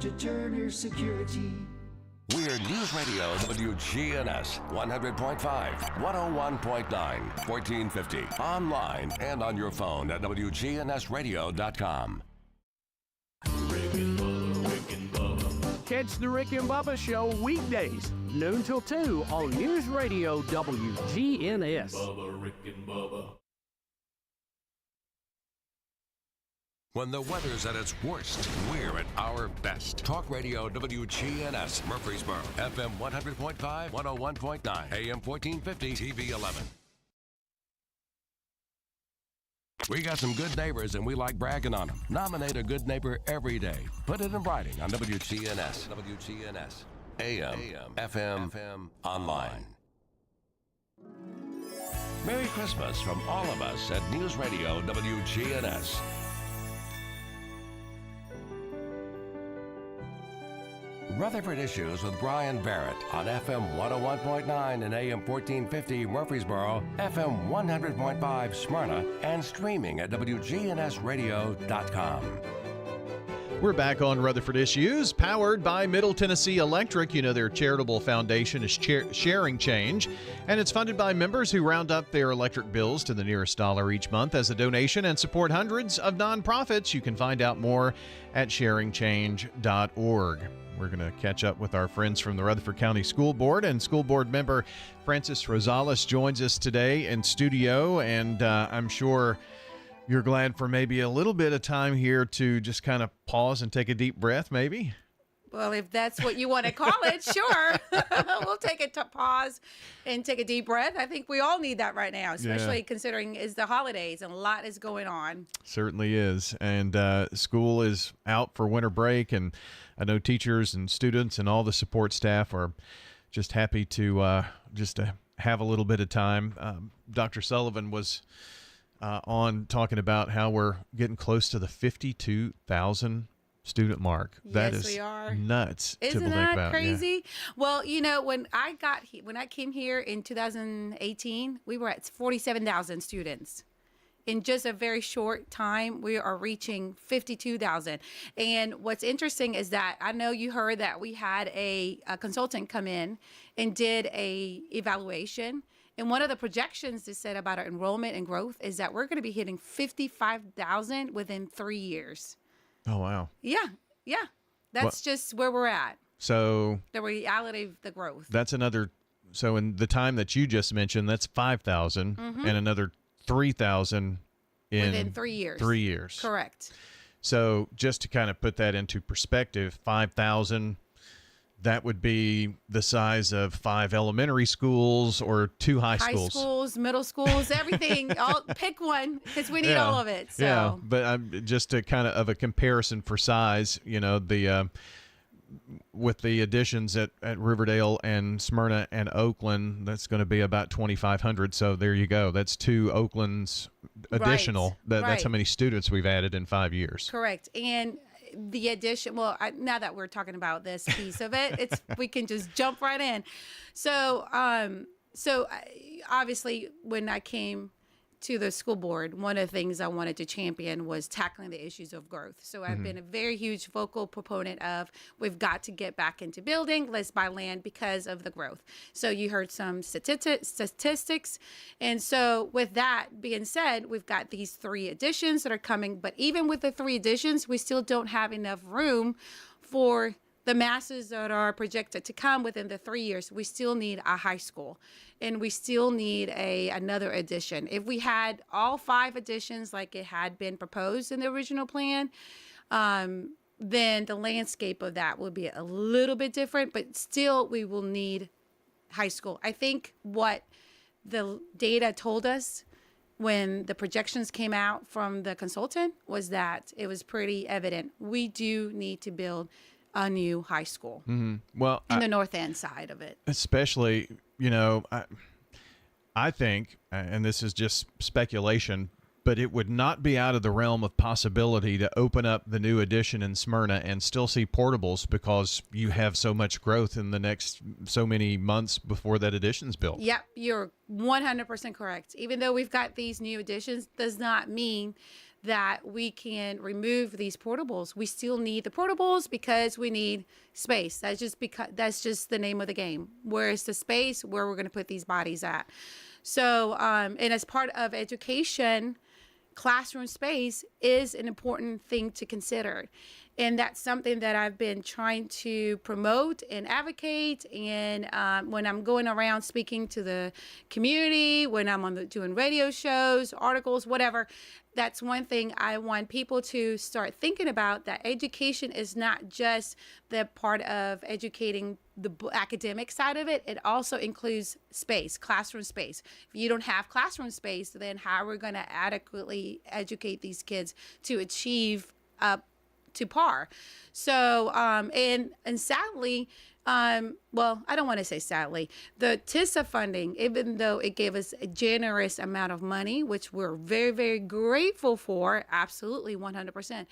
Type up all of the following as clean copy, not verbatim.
to Turner Security. We're News Radio WGNS 100.5, 101.9, 1450. Online and on your phone at WGNSradio.com. Rick and Bubba. Catch the Rick and Bubba Show weekdays, noon till 2 on News Radio WGNS. Bubba, Rick and Bubba. When the weather's at its worst, we're at our best. Talk Radio WGNS, Murfreesboro, FM 100.5, 101.9, AM 1450, TV 11. We got some good neighbors and we like bragging on them. Nominate a good neighbor every day. Put it in writing on WGNS. WGNS. AM, FM, online. Merry Christmas from all of us at News Radio WGNS. Rutherford Issues with Brian Barrett on FM 101.9 and AM 1450 Murfreesboro, FM 100.5 Smyrna, and streaming at WGNSradio.com. We're back on Rutherford Issues, powered by Middle Tennessee Electric. You know, their charitable foundation is Sharing Change, and it's funded by members who round up their electric bills to the nearest dollar each month as a donation and support hundreds of nonprofits. You can find out more at sharingchange.org. We're going to catch up with our friends from the Rutherford County School Board, and School Board member Francis Rosales joins us today in studio, and I'm sure you're glad for maybe a little bit of time here to just kind of pause and take a deep breath, maybe? Well, if that's what you want to call it, sure. We'll take a pause and take a deep breath. I think we all need that right now, especially considering it's the holidays and a lot is going on. Certainly is. And school is out for winter break, and I know teachers and students and all the support staff are just happy to have a little bit of time. Dr. Sullivan was on talking about how we're getting close to the 52,000 student mark. That Yes, is we are. Nuts. Isn't to think that about. crazy? Yeah. Well, you know, when I came here in 2018, we were at 47,000 students. In just a very short time, we are reaching 52,000. And what's interesting is that I know you heard that we had a consultant come in and did a evaluation. And one of the projections they said about our enrollment and growth is that we're going to be hitting 55,000 within 3 years. Oh, wow. Yeah. That's just where we're at. So The reality of the growth. that's another. So in the time that you just mentioned, that's 5,000 and another 3,000 Within 3 years. 3 years. Correct. So just to kind of put that into perspective, 5,000, that would be the size of 5 elementary schools or 2 high schools. High schools, middle schools, everything. Pick one because we need all of it. So. Yeah, but just to kind of a comparison for size, you know, the with the additions at Riverdale and Smyrna and Oakland, that's going to be about 2,500. So there you go. That's 2 Oaklands additional. Right. That's how many students we've added in 5 years. Correct. And the addition, now that we're talking about this piece of it, we can just jump right in. So obviously when I came to the school board, one of the things I wanted to champion was tackling the issues of growth. So I've been a very huge vocal proponent of we've got to get back into building, let's buy land because of the growth. So you heard some statistics. And so with that being said, we've got these 3 additions that are coming. But even with the 3 additions, we still don't have enough room for the masses that are projected to come within the 3 years. We still need a high school, and we still need another addition. If we had all 5 additions like it had been proposed in the original plan, then the landscape of that would be a little bit different, but still we will need high school. I think what the data told us when the projections came out from the consultant was that it was pretty evident we do need to build a new high school. Well, in the north end side of it. Especially, you know, I think, and this is just speculation, but it would not be out of the realm of possibility to open up the new addition in Smyrna and still see portables because you have so much growth in the next so many months before that addition's built. Yep, you're 100% correct. Even though we've got these new additions, does not mean that we can remove these portables. We still need the portables because we need space. That's just the name of the game. Where is the space where we're going to put these bodies at? So, and as part of education, classroom space is an important thing to consider. And that's something that I've been trying to promote and advocate. And when I'm going around speaking to the community, when I'm doing radio shows, articles, whatever, that's one thing I want people to start thinking about, that education is not just the part of educating the academic side of it. It also includes space, classroom space. If you don't have classroom space, then how are we going to adequately educate these kids to achieve up to par? So, and sadly, well, I don't want to say sadly, the TISA funding, even though it gave us a generous amount of money, which we're very, very grateful for, absolutely 100%,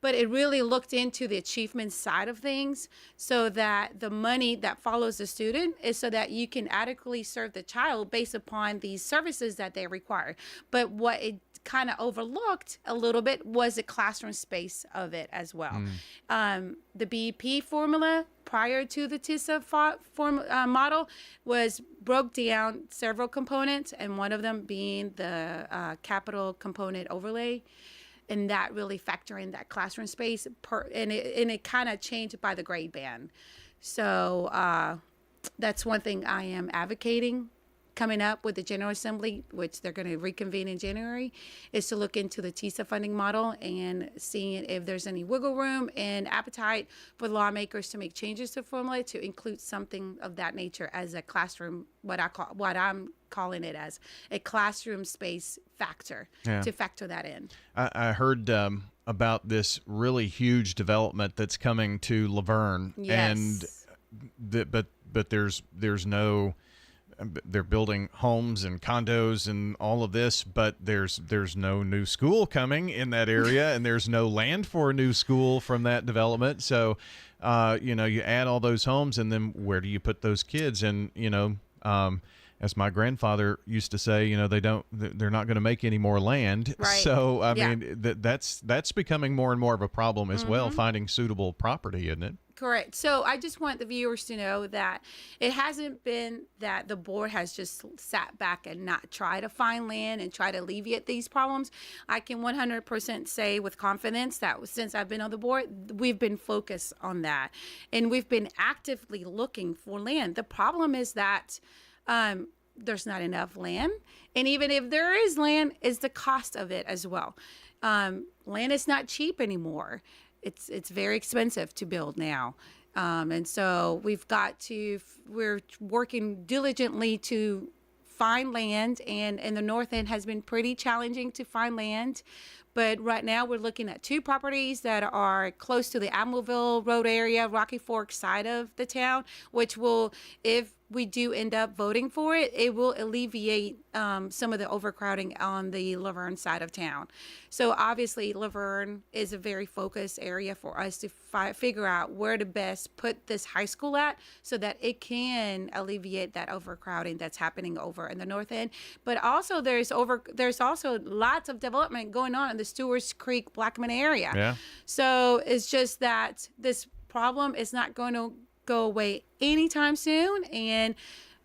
but it really looked into the achievement side of things, so that the money that follows the student is so that you can adequately serve the child based upon these services that they require. But what it kind of overlooked a little bit was the classroom space of it as well. The BEP formula prior to the TISA model was broke down several components, and one of them being the capital component overlay, and that really factor in that classroom space and it kind of changed by the grade band. So that's one thing I am advocating coming up with the General Assembly, which they're going to reconvene in January, is to look into the TISA funding model and seeing if there's any wiggle room and appetite for lawmakers to make changes to formula to include something of that nature as a classroom, what I'm calling it as a classroom space factor, to factor that in. I heard about this really huge development that's coming to Laverne, and but there's no. They're building homes and condos and all of this, but there's no new school coming in that area, and there's no land for a new school from that development. So, you add all those homes, and then where do you put those kids? And as my grandfather used to say, they're not going to make any more land. Right. So I mean, that's becoming more and more of a problem as well, finding suitable property, isn't it? Correct. So I just want the viewers to know that it hasn't been that the board has just sat back and not try to find land and try to alleviate these problems. I can 100% say with confidence that since I've been on the board, we've been focused on that, and we've been actively looking for land. The problem is that there's not enough land, and even if there is land, is the cost of it as well. Land is not cheap anymore. It's very expensive to build now. And so we're working diligently to find land, and in the North End has been pretty challenging to find land. But right now we're looking at 2 properties that are close to the Admiralville Road area, Rocky Fork side of the town, which will, if we do end up voting for it, it will alleviate some of the overcrowding on the Laverne side of town. So obviously Laverne is a very focused area for us to figure out where to best put this high school at so that it can alleviate that overcrowding that's happening over in the North End. But also there's also lots of development going on in the Stewart's Creek Blackman area. Yeah. So it's just that this problem is not going to go away anytime soon, and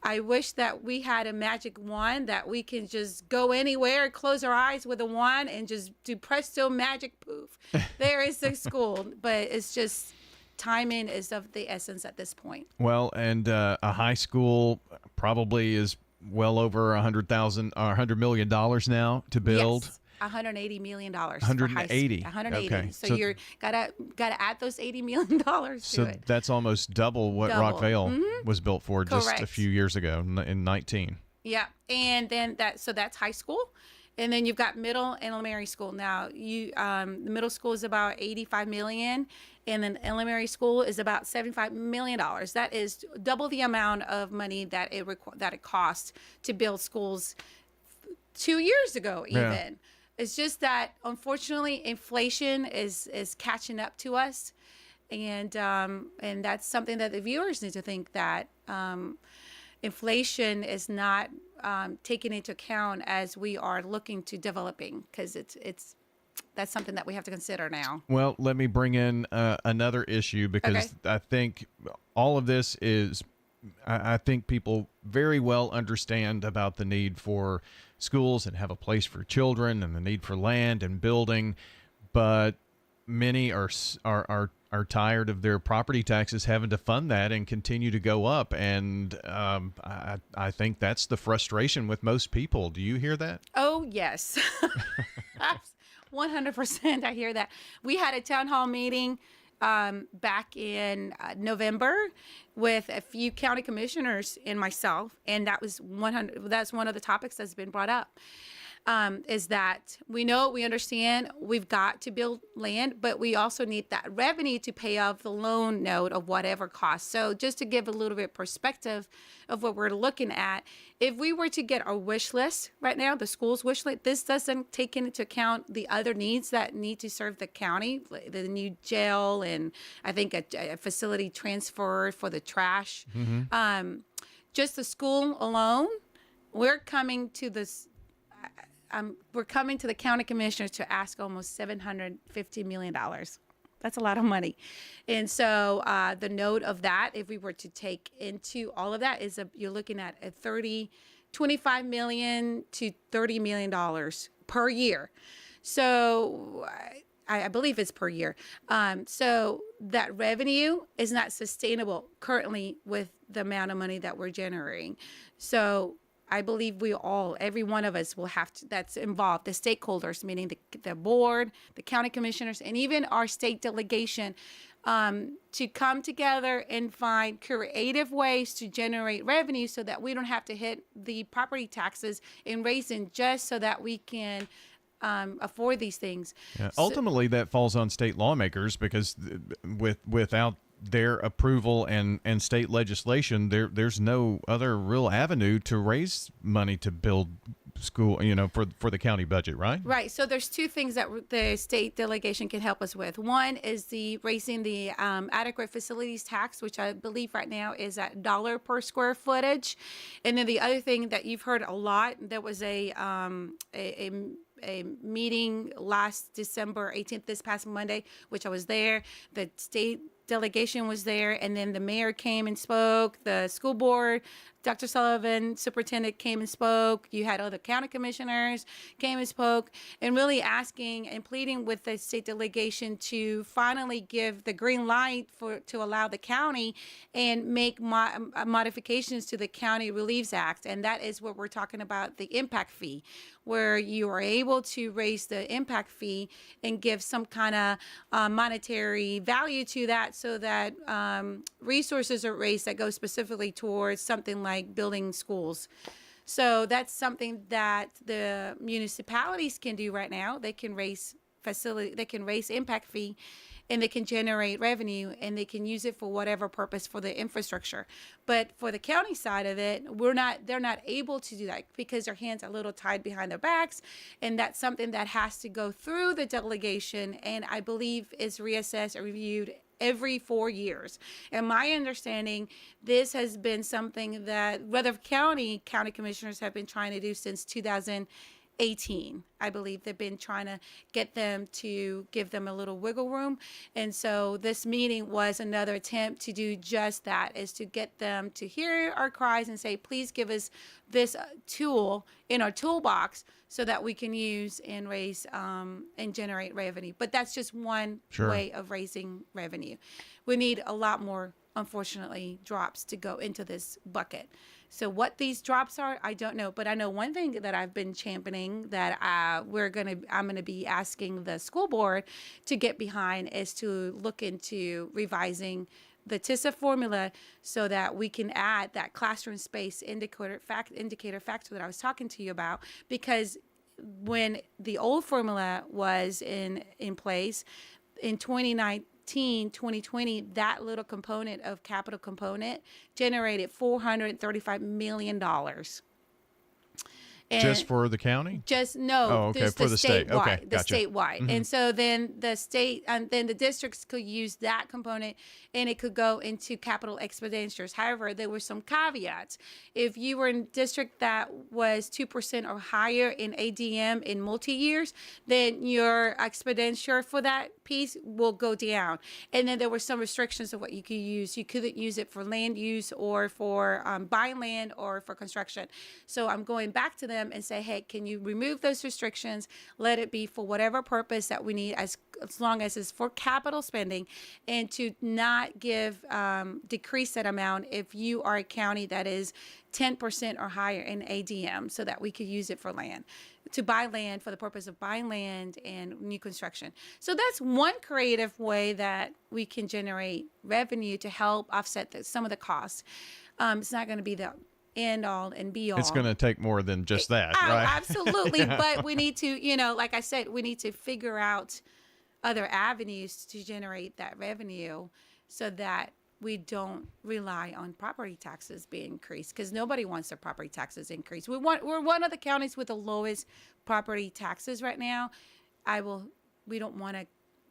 I wish that we had a magic wand that we can just go anywhere, close our eyes with a wand, and just do presto magic poof. There is the school, but it's just timing is of the essence at this point. Well, and a high school probably is well over $100 million now to build. Yes. $180 million. 180. 180. Okay. So you're gotta add those $80 million to it. So that's almost double what Rockvale was built for just a few years ago in 19. Yeah, and then that's high school, and then you've got middle and elementary school. Now the middle school is about $85 million, and then elementary school is about $75 million. That is double the amount of money that it cost to build schools 2 years ago even. Yeah. It's just that, unfortunately, inflation is catching up to us, and that's something that the viewers need to think, that inflation is not taken into account as we are looking to developing, because it's that's something that we have to consider now. Well, let me bring in another issue because Okay. I think all of this is, I think people very well understand about the need for schools and have a place for children and the need for land and building, but many are tired of their property taxes having to fund that and continue to go up. And I think that's the frustration with most people. Do you hear that? Oh, yes. 100%. I hear that. We had a town hall meeting back in November with a few county commissioners and myself, and that's one of the topics that's been brought up. Is that we understand we've got to build land, but we also need that revenue to pay off the loan note of whatever cost. So just to give a little bit perspective of what we're looking at, if we were to get our wish list right now, the school's wish list, this doesn't take into account the other needs that need to serve the county, like the new jail and I think a facility transfer for the trash. Just the school alone, we're coming to this. We're coming to the county commissioners to ask almost $750 million. That's a lot of money. And so the note of that, if we were to take into all of that, you're looking at a $25 million to $30 million per year. So I believe it's per year. So that revenue is not sustainable currently with the amount of money that we're generating. So I believe every one of us will have to, that's involved, the stakeholders, meaning the board, the county commissioners, and even our state delegation, to come together and find creative ways to generate revenue so that we don't have to hit the property taxes and raise them just so that we can afford these things. Yeah. Ultimately, that falls on state lawmakers because without their approval and state legislation, there's no other real avenue to raise money to build school, for the county budget, right? Right. So there's two things that the state delegation can help us with. One is raising the adequate facilities tax, which I believe right now is at $1 per square footage. And then the other thing that you've heard a lot, there was a meeting last December 18th, this past Monday, which I was there. The state delegation was there, and then the mayor came and spoke. The school board, Dr. Sullivan, superintendent, came and spoke. You had other county commissioners came and spoke, and really asking and pleading with the state delegation to finally give the green light to allow the county and make modifications to the County Reliefs Act. And that is what we're talking about, the impact fee, where you are able to raise the impact fee and give some kind of monetary value to that so that resources are raised that go specifically towards something like building schools. So that's something that the municipalities can do right now. They can raise impact fee, and they can generate revenue, and they can use it for whatever purpose for the infrastructure. But for the county side of it, they're not able to do that because their hands are a little tied behind their backs, and that's something that has to go through the delegation, and I believe is reassessed or reviewed every 4 years. And my understanding, this has been something that Rutherford County commissioners have been trying to do since 2018. I believe they've been trying to get them to give them a little wiggle room. And so this meeting was another attempt to do just that, is to get them to hear our cries and say, please give us this tool in our toolbox so that we can use and raise and generate revenue. But that's just one way of raising revenue. We need a lot more, unfortunately, drops to go into this bucket. So what these drops are, I don't know. But I know one thing that I've been championing that I'm gonna be asking the school board to get behind is to look into revising the TISA formula so that we can add that classroom space indicator factor that I was talking to you about. Because when the old formula was in place in 2020, that little component of capital component generated $435 million. And just for the county? Just no, Oh, okay, just for the state. statewide, Okay, the gotcha. statewide. And so then the state and then the districts could use that component, and it could go into capital expenditures. However, there were some caveats. If you were in a district that was 2% or higher in ADM in multi-years, then your expenditure for that piece will go down. And then there were some restrictions of what you could use. You couldn't use it for land use or for buying land or for construction. So I'm going back to them and say, hey, can you remove those restrictions? Let it be for whatever purpose that we need, as long as it's for capital spending, and to not give decrease that amount if you are a county that is 10% or higher in ADM, so that we could use it for land, to buy land for the purpose of buying land and new construction. So that's one creative way that we can generate revenue to help offset some of the costs. It's not going to be the end all and be all. It's going to take more than just that, right? Absolutely. But we need to, like I said, we need to figure out other avenues to generate that revenue so that we don't rely on property taxes being increased, because nobody wants their property taxes increased. We're one of the counties with the lowest property taxes right now. We don't want to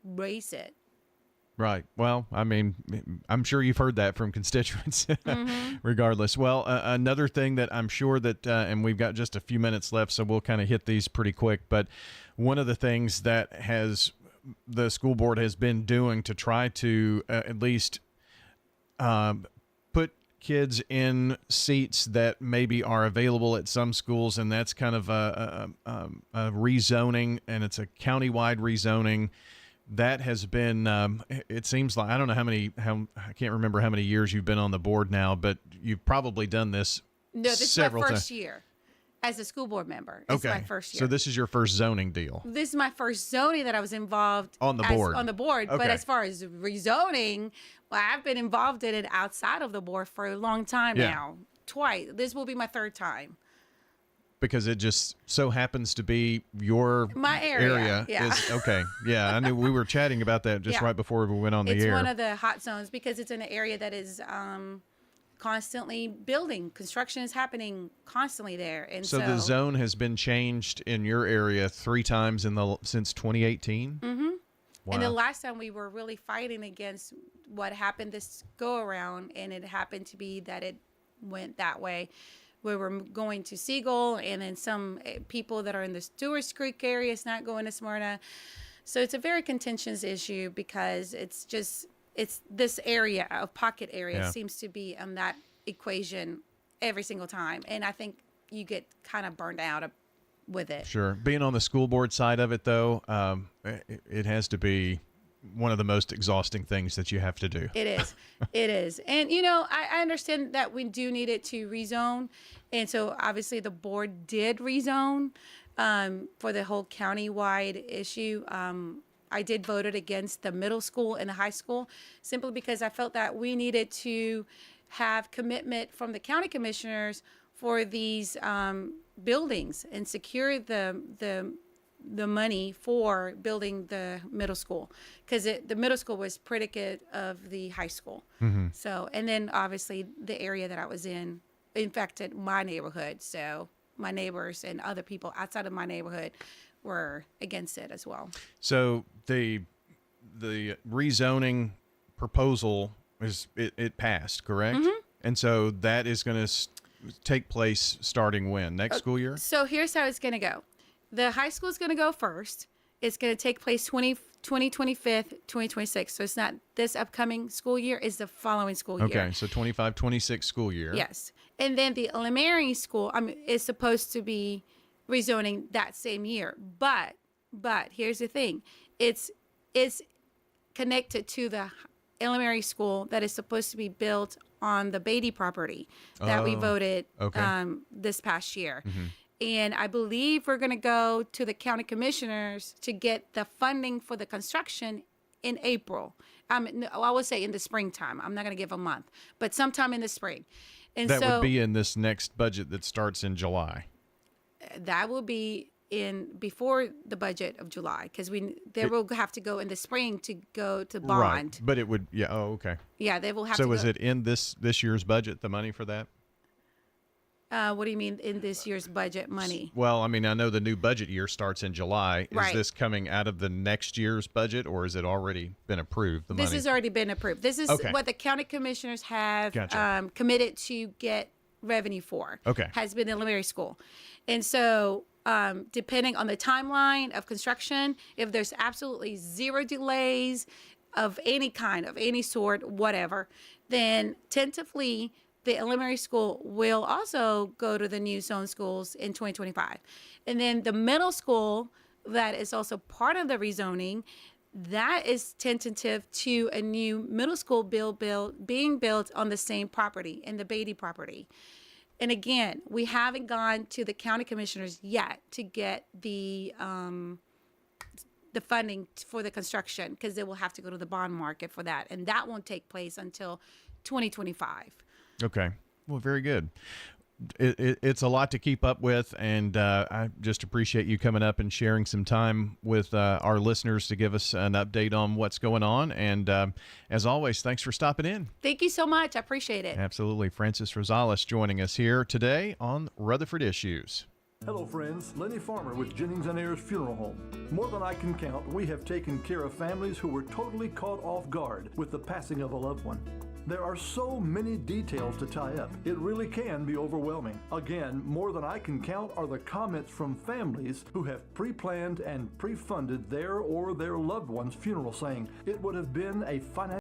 raise it. Right. Well, I mean, I'm sure you've heard that from constituents regardless. Well, another thing that I'm sure that, and we've got just a few minutes left, so we'll kind of hit these pretty quick. But one of the things that the school board has been doing to try to at least put kids in seats that maybe are available at some schools, and that's kind of a rezoning, and it's a countywide rezoning. That has been, it seems like, I don't know I can't remember how many years you've been on the board now, but you've probably done this several is my times. first year as a school board member. It's my first year. So this is your first zoning deal. This is my first zoning that I was involved on the board. Okay. But as far as rezoning, well, I've been involved in it outside of the board for a long time now. Twice. This will be my third time. Because it just so happens to be my area. Is okay. Yeah, I knew we were chatting about that just right before we went on the air. It's one of the hot zones because it's in an area that is constantly building. Construction is happening constantly there, and so the zone has been changed in your area 3 times since 2018. Mm-hmm. Wow. And the last time we were really fighting against what happened this go around, and it happened to be that it went that way. We were going to Siegel, and then some people that are in the Stewart's Creek area is not going to Smyrna. So it's a very contentious issue because it's this area of pocket area seems to be on that equation every single time. And I think you get kind of burned out with it. Sure. Being on the school board side of it, though, it has to be one of the most exhausting things that you have to do. It is. It is. And, I understand that we do need it to rezone. And so obviously the board did rezone for the whole county-wide issue. I did vote it against the middle school and the high school simply because I felt that we needed to have commitment from the county commissioners for these buildings and secure the money for building the middle school, because the middle school was predicate of the high school. Mm-hmm. So, and then obviously the area that I was in infected my neighborhood. So my neighbors and other people outside of my neighborhood were against it as well. So the rezoning proposal it passed, correct? Mm-hmm. And so that is going to take place starting when? Next school year? So here's how it's going to go. The high school is going to go first. It's going to take place 2025, 2026. So it's not this upcoming school year. It's the following school year. Okay, so 25-26 school year. Yes. And then the elementary school is supposed to be rezoning that same year. But here's the thing. It's connected to the elementary school that is supposed to be built on the Beatty property that we voted this past year. Mm-hmm. And I believe we're going to go to the county commissioners to get the funding for the construction in April. I would say in the springtime. I'm not going to give a month, but sometime in the spring. And that would be in this next budget that starts in July. That will be before the budget of July, because will have to go in the spring to go to bond. Right, but it would, okay. Yeah, they will have to go. So is it in this year's budget, the money for that? What do you mean in this year's budget money? Well, I mean, I know the new budget year starts in July. Is Right. this coming out of the next year's budget, or has it already been approved? The This money? has already been approved. This is Okay. what the county commissioners have Gotcha. committed to get revenue for. Okay. Has been the elementary school. And so depending on the timeline of construction, if there's absolutely zero delays of any kind, of any sort, whatever, then tentatively the elementary school will also go to the new zone schools in 2025. And then the middle school, that is also part of the rezoning, that is tentative to a new middle school being built on the same property, in the Beatty property. And again, we haven't gone to the county commissioners yet to get the funding for the construction, because they will have to go to the bond market for that, and that won't take place until 2025. Okay. Well, very good. It's a lot to keep up with, and I just appreciate you coming up and sharing some time with our listeners to give us an update on what's going on. And as always, thanks for stopping in. Thank you so much. I appreciate it. Absolutely. Francis Rosales joining us here today on Rutherford Issues. Hello friends, Lenny Farmer with Jennings & Ayers Funeral Home. More than I can count, we have taken care of families who were totally caught off guard with the passing of a loved one. There are so many details to tie up, it really can be overwhelming. Again, more than I can count are the comments from families who have pre-planned and pre-funded their or their loved one's funeral, saying it would have been a financial